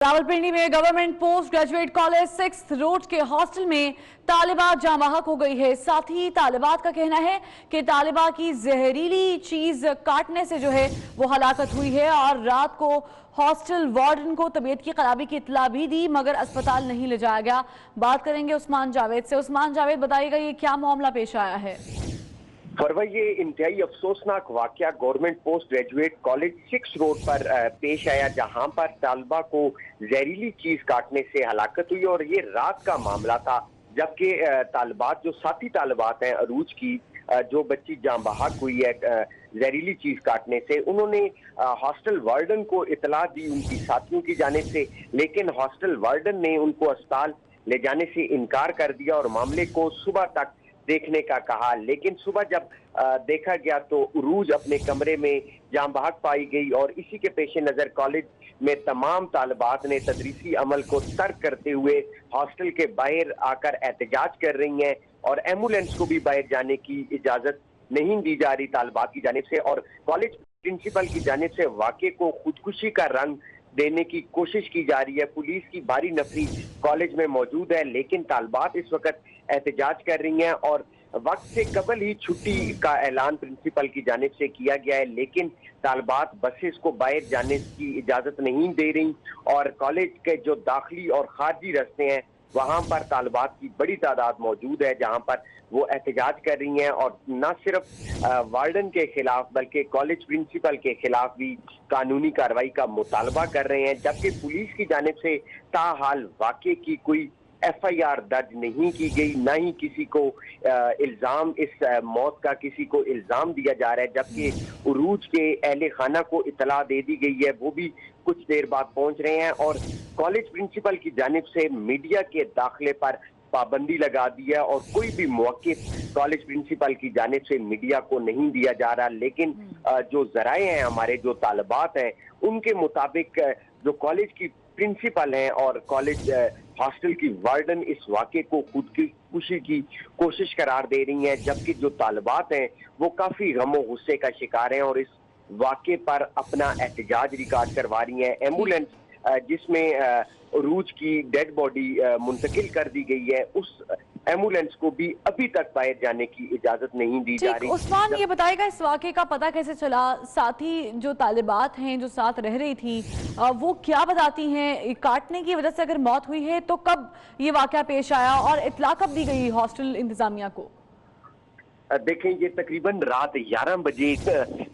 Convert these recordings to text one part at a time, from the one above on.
रावलपिंडी में government post graduate college 6 road के hostel में तालिबा जाँ बहक हो गई है। साथ ही तालिबात का कहना है कि तालिबा की जहरीली चीज काटने से जो है वो हलाकत हुई है और रात को हॉस्टल वार्डन को तबीयत की खराबी की इत्तला भी दी मगर अस्पताल नहीं ले जाया गया। बात करेंगे उस्मान जावेद से। उस्मान जावेद, बताइएगा ये क्या मामला पेश आया है? फरवा, ये इंतहाई अफसोसनाक वाकया government post graduate college 6 road पर पेश आया, जहां पर तालिबा को जहरीली चीज काटने से हलाकत हुई और ये रात का मामला था, जबकि तालिबात जो साथी तालिबात हैं अरूज की, जो बच्ची जाँ बहक हुई है जहरीली चीज काटने से, उन्होंने हॉस्टल वार्डन को इतला दी उनकी साथियों की जानिब से, लेकिन हॉस्टल वार्डन ने उनको अस्पताल ले जाने से इनकार कर दिया और मामले को सुबह तक देखने का कहा। लेकिन सुबह जब देखा गया तो उरूज अपने कमरे में जाँ बहक पाई गई और इसी के पेश नज़र कॉलेज में तमाम तालिबात ने तदरीसी अमल को तर्क करते हुए हॉस्टल के बाहर आकर एहतजाज कर रही हैं और एम्बुलेंस को भी बाहर जाने की इजाज़त नहीं दी जा रही तालिबात की जानिब से। और कॉलेज प्रिंसिपल की जानिब से वाक़े को खुदकुशी का रंग देने की कोशिश की जा रही है। पुलिस की भारी नफरी कॉलेज में मौजूद है, लेकिन तालिबात इस वक्त एहतजाज कर रही हैं और वक्त से कबल ही छुट्टी का ऐलान प्रिंसिपल की जानिब से किया गया है, लेकिन तालिबात बसेस को बाहर जाने की इजाजत नहीं दे रही और कॉलेज के जो दाखिली और खारजी रास्ते हैं वहां पर तालिबात की बड़ी तादाद मौजूद है, जहां पर वो एहतजाज कर रही हैं और न सिर्फ वार्डन के खिलाफ बल्कि कॉलेज प्रिंसिपल के खिलाफ भी कानूनी कार्रवाई का मुतालबा कर रहे हैं। जबकि पुलिस की जानिब से ताहाल वाक़े की कोई FIR दर्ज नहीं की गई, न ही किसी को इल्जाम इस मौत का किसी को इल्जाम दिया जा रहा है, जबकि उरूज के अहले खाना को इतला दे दी गई है, वो भी कुछ देर बाद पहुंच रहे हैं और कॉलेज प्रिंसिपल की जानिब से मीडिया के दाखिले पर पाबंदी लगा दी है और कोई भी मौक़िफ़ कॉलेज प्रिंसिपल की जानिब से मीडिया को नहीं दिया जा रहा। लेकिन जो ज़राए हैं हमारे, जो तालिबात हैं, उनके मुताबिक जो कॉलेज की प्रिंसिपल हैं और कॉलेज हॉस्टल की वार्डन इस वाक़े को खुदकुशी की कोशिश करार दे रही हैं, जबकि जो तालिबात हैं वो काफ़ी गमो गुस्से का शिकार हैं और इस वाक़े पर अपना एहतजाज रिकॉर्ड करवा रही हैं। एम्बुलेंस जिसमें अरूज की डेड बॉडी मुंतकिल कर दी गई है, उस एम्बुलेंस को भी अभी तक बाहर जाने की इजाजत नहीं दी जा रही। उस्मान, ये बताएगा इस वाक़े का पता कैसे चला? साथी जो तालिबात हैं जो साथ रह रही थी वो क्या बताती हैं? काटने की वजह से अगर मौत हुई है तो कब ये वाक़या पेश आया और इत्तला कब दी गई हॉस्टल इंतजामिया को? देखें, ये तकरीबन रात 11 बजे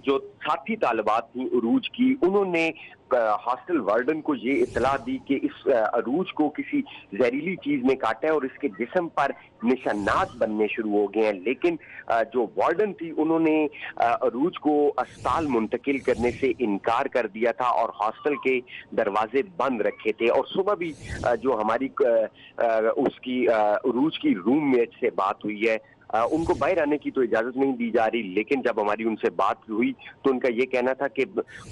जो साथी तालिबात थी अरूज की, उन्होंने हॉस्टल वार्डन को ये इतला दी कि इस अरूज को किसी जहरीली चीज ने काटा है और इसके जिस्म पर निशानात बनने शुरू हो गए हैं। लेकिन जो वार्डन थी उन्होंने अरूज को अस्पताल मुंतकिल करने से इनकार कर दिया था और हॉस्टल के दरवाजे बंद रखे थे। और सुबह भी जो हमारी उसकी अरूज की रूममेट से बात हुई है, उनको बाहर आने की तो इजाजत नहीं दी जा रही, लेकिन जब हमारी उनसे बात हुई तो उनका ये कहना था कि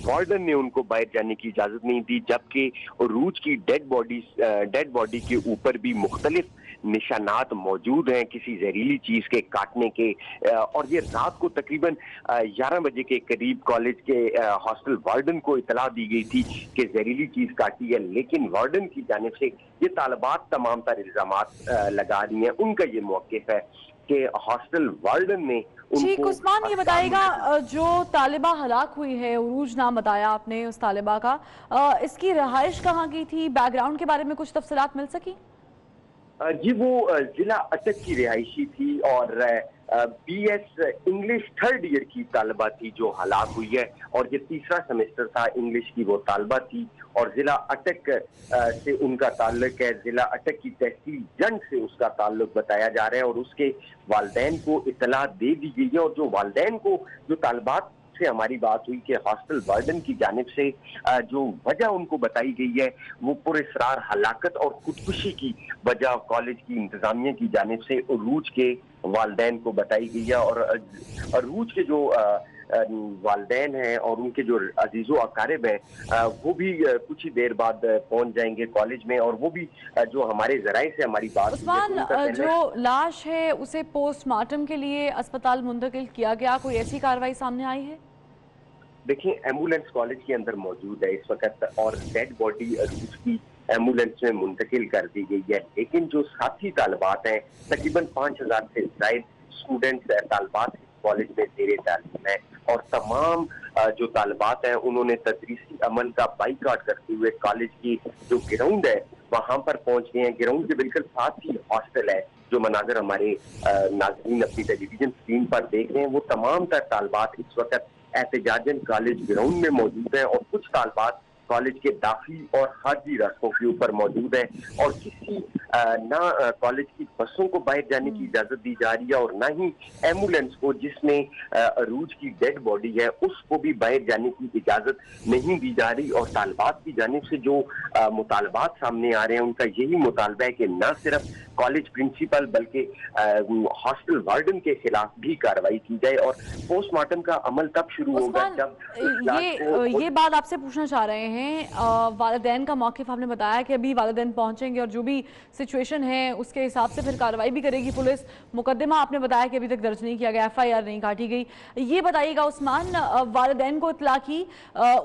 वार्डन ने उनको बाहर जाने की इजाजत नहीं दी, जबकि अरूज की डेड बॉडी के ऊपर भी मुख्तलिफ निशानात मौजूद हैं किसी जहरीली चीज के काटने के। और ये रात को तकरीबन 11 बजे के करीब कॉलेज के हॉस्टल वार्डन को इतला दी गई थी कि जहरीली चीज काटी है, लेकिन वार्डन की जानिब से ये तालिबात तमाम तर इल्जामात लगा रही हैं। उनका ये मौक़िफ़ है कि हॉस्टल वार्डन ने उनको। उस्मान, ये बताइएगा जो तालिबा हलाक हुई है, उरूज नाम बताया आपने उस तालिबा का, इसकी रहाइश कहाँ की थी? बैकग्राउंड के बारे में कुछ तफसीलात मिल सकी? जी, वो जिला अटक की रिहायशी थी और BS इंग्लिश 3rd ईयर की तालिबा थी जो हलाक हुई है और ये 3रा सेमेस्टर था इंग्लिश की वो तालिबा थी और जिला अटक से उनका ताल्लुक है। जिला अटक की तहसील जंग से उसका ताल्लुक बताया जा रहा है और उसके वालिदैन को इतला दे दी गई है। और जो वालिदैन को जो तालिबात से हमारी बात हुई कि हॉस्टल वार्डन की जानिब से जो वजह उनको बताई गई है वो पुरस्रार हलाकत और खुदकुशी की वजह कॉलेज की इंतजामिया की जानिब से अरूज के वालिदैन को बताई गई है। और अरूज के जो वालिदैन हैं और उनके जो अजीज़ो अकारिब हैं वो भी कुछ ही देर बाद पहुंच जाएंगे कॉलेज में और वो भी जो हमारे ज़राए से हमारी बात। उस्मान, जो लाश है उसे पोस्टमार्टम के लिए अस्पताल मुंतकिल किया गया, कोई ऐसी कार्रवाई सामने आई है? देखें एम्बुलेंस कॉलेज के अंदर मौजूद है इस वक्त और डेड बॉडी अरूज की एम्बुलेंस में मुंतकिल कर दी गई है, लेकिन जो साथी तालिबात हैं तकरीबन 5000 से ज्यादा स्टूडेंट्स तालिबात कॉलेज में जेरे तालीम है और तमाम जो तालिबात हैं उन्होंने तदरीसी अमल का बाइकाट करते हुए कॉलेज की जो ग्राउंड है वहां पर पहुंच गए हैं। ग्राउंड के बिल्कुल साथ ही हॉस्टल है, जो मनाजर हमारे नाज़रीन अपनी टेलीविजन स्क्रीन पर देख रहे हैं, वो तमाम तर तालिबात इस वक्त एहतजाजन कॉलेज ग्राउंड में मौजूद है और कुछ तालिबात कॉलेज के दाखिली और खारजी रास्तों के ऊपर मौजूद है और किसी ना कॉलेज की बसों को बाहर जाने की इजाजत दी जा रही है और ना ही एम्बुलेंस को जिसमें अरूज की डेड बॉडी है उसको भी बाहर जाने की इजाजत नहीं दी जा रही। और तालिबात की जानिब से जो मुतालबात सामने आ रहे हैं उनका यही मुतालबा है कि न सिर्फ कॉलेज प्रिंसिपल बल्कि हॉस्टल वार्डन के खिलाफ भी कार्रवाई की जाए और पोस्टमार्टम का अमल तब शुरू होगा जब ये बात आपसे पूछना चाह रहे हैं। वालिदैन का मौक़िफ़ आपने बताया कि अभी वालिदैन पहुंचेंगे और जो भी सिचुएशन है उसके हिसाब से फिर कार्रवाई भी करेगी पुलिस। मुकदमा आपने बताया कि अभी तक दर्ज नहीं किया गया, FIR नहीं काटी गई। ये बताइएगा उस्मान, वालिदैन को इत्तला की,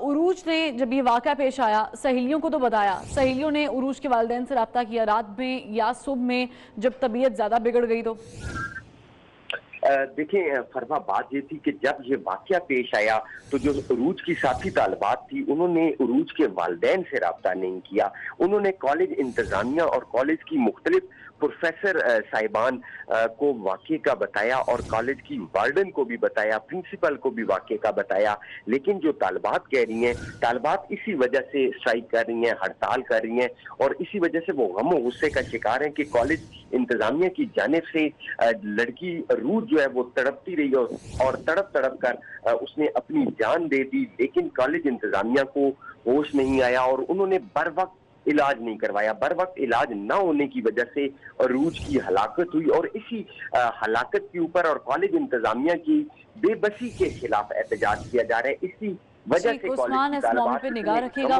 उरूज ने जब ये वाक़या पेश आया सहेलियों को तो बताया, सहेलियों ने उरूज के वालिदैन से रब्ता किया रात में या सुबह में जब तबीयत ज़्यादा बिगड़ गई तो? देखें फरवा, बात ये थी कि जब ये वाकया पेश आया तो जो उरूज की साथी तालिबात थी उन्होंने उरूज के वालिदैन से रब्ता नहीं किया। उन्होंने कॉलेज इंतजामिया और कॉलेज की मुख्तलिफ प्रोफेसर साहिबान को वाक़े का बताया और कॉलेज की वार्डन को भी बताया, प्रिंसिपल को भी वाक़े का बताया, लेकिन जो तालिबात कह रही हैं, तालिबात इसी वजह से स्ट्राइक कर रही हैं, हड़ताल कर रही हैं और इसी वजह से वो गम और गुस्से का शिकार हैं कि कॉलेज इंतजामिया की जानिब से लड़की रूज जो है वो तड़पती रही और तड़प तड़प कर उसने अपनी जान दे दी, लेकिन कॉलेज इंतजामिया को होश नहीं आया और उन्होंने बर वक्त इलाज नहीं करवाया। बर वक्त इलाज न होने की वजह से अरूज की हलाकत हुई और इसी हलाकत के ऊपर और कॉलेज इंतजामिया की बेबसी के खिलाफ एहतजाज किया जा रहा है। इसी वजह से उस्मान, इस मामले पे निगाह रखिएगा।